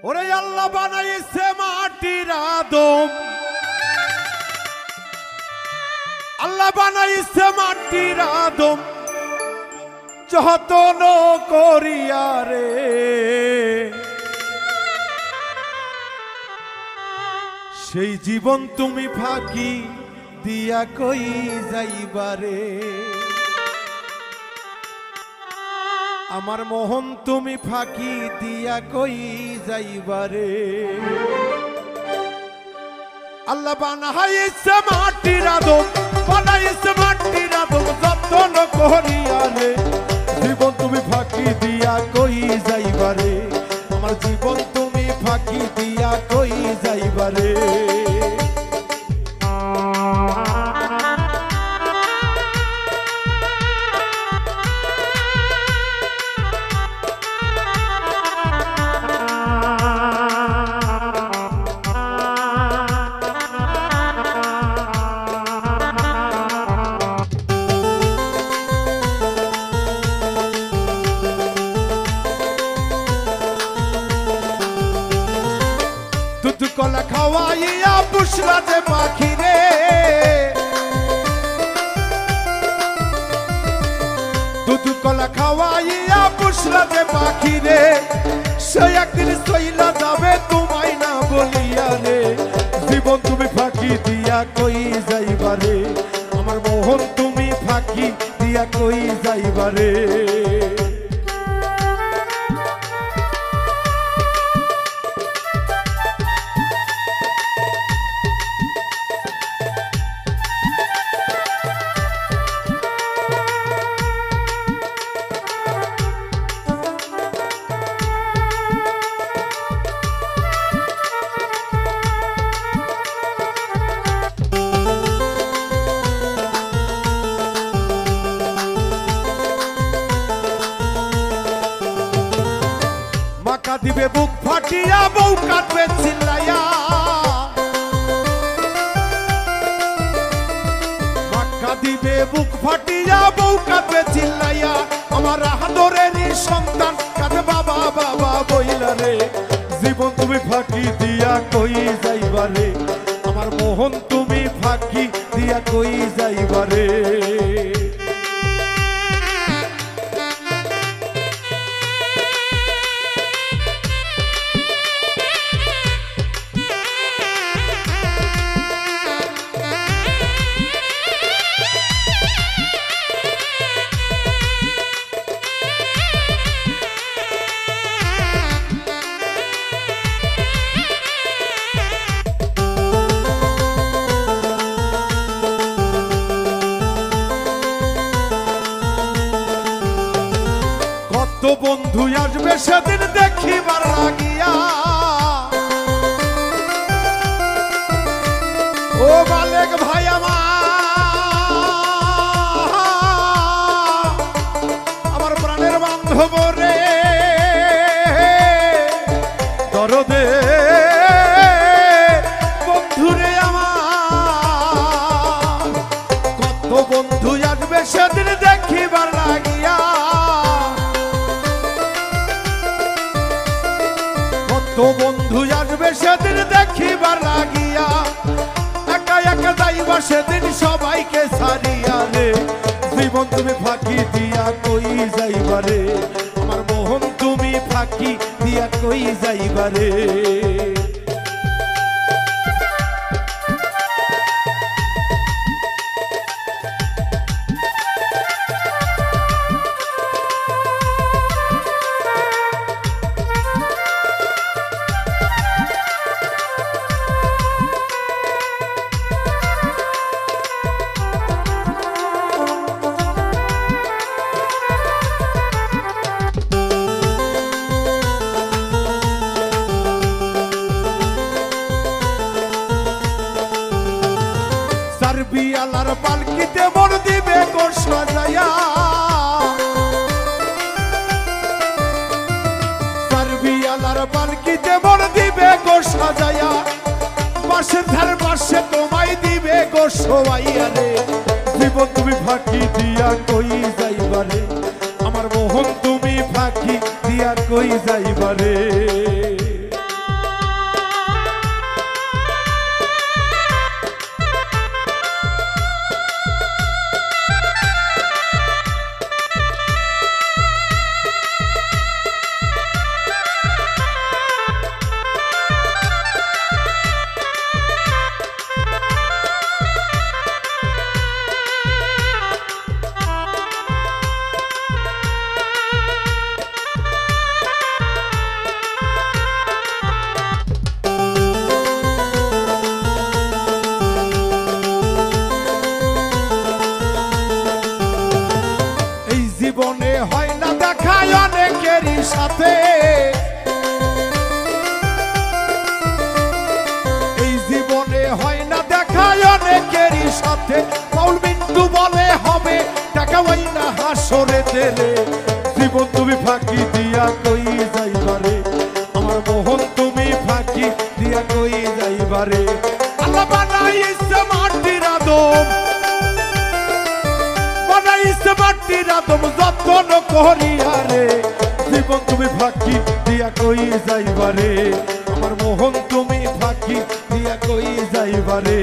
ওরে আল্লাহ বানাইছে মাটির আদম, আল্লাহ বানাইছে মাটির আদম যতন করিয়া রে। সেই জীবন তুমি ফাঁকি দিয়া কই যাইবারে। আমার মোহন তুমি ফাঁকি দিয়া কই যাইবারে। আল্লাহ বানাইছে মাটির আদম, বানাইছে মাটির আদম যতন করিয়া রে। জীবন তুমি ফাঁকি দিয়া কই যাইবারে। আমার জীবন তুমি ফাঁকি দিয়া কই যাইবারে। দুধ কলা খাওয়াইয়া পুষলা যে পাখি রে। দুধ কলা খাওয়াইয়া পুষলা যে পাখি রে। সে একদিন সইলা যাবে তোমায় না বলিয়া রে। জীবন তুমি ফাঁকি দিয়া কই যাইবারে। আমার মোহন তুমি ফাঁকি দিয়া কই যাইবারে। মাকা দিবে বুক ফাটিয়া বউ কাঁদবে চিল্লাইয়া। মাকা দিবে বুক ফাটিয়া বউ কাঁদবে চিল্লাইয়া। আমার আদরেরই সন্তান কাঁদে বাবা বাবা বইলা রে। জীবন তুমি ফাঁকি দিয়া কই যাইবারে। আমার মোহন তুমি ফাঁকি দিয়া কই যাইবারে। তো বন্ধু আসবে সেদিন দেখিবার লাগিয়া। ও মালিক ভাই আমার প্রাণের বান্ধব রে। দরদে বন্ধুরে আমার কত বন্ধু আসবে সেদিন দেখিবার লাগিয়া। তো বন্ধু আসবে সেদিন দেখিবার লাগিয়া। একা একা যাইবা সেদিন সবাইকে ছাড়িয়া রে। জীবন তুমি ফাঁকি দিয়া কই যাইবারে। আমার মোহন তুমি ফাঁকি দিয়া কই যাইবারে। বিয়ালার পালকিতে মন দিবে গোর সাজায়া। বিয়ালার পালকিতে মন দিবে গোর সাজায়া। পাশের ধার পাশে তোমায় দিবে গোর শোয়াইয়া রে। জীবন তুমি ফাঁকি দিয়া কই যাইবারে। আমার মোহন তুমি ফাঁকি দিয়া কই যাইবারে। সাথে এই জীবনে হয় না দেখা অনেকেরই সাথে পাউল মিন্টু বলে হবে টাকা ওই না হাসরে তেরে জীবন তুমি ফাঁকি দিয়া কই যাইবারে আমার মোহন তুমি ফাঁকি দিয়া কই যাইবারে আল্লাহ বানাইছে মাটির আদম বানাইছে মাটির আদম যত্ন করিয়া রে জীবন তুমি ফাঁকি দিয়া কই যাইবারে আমার মোহন তুমি ফাঁকি দিয়া কই যাইবারে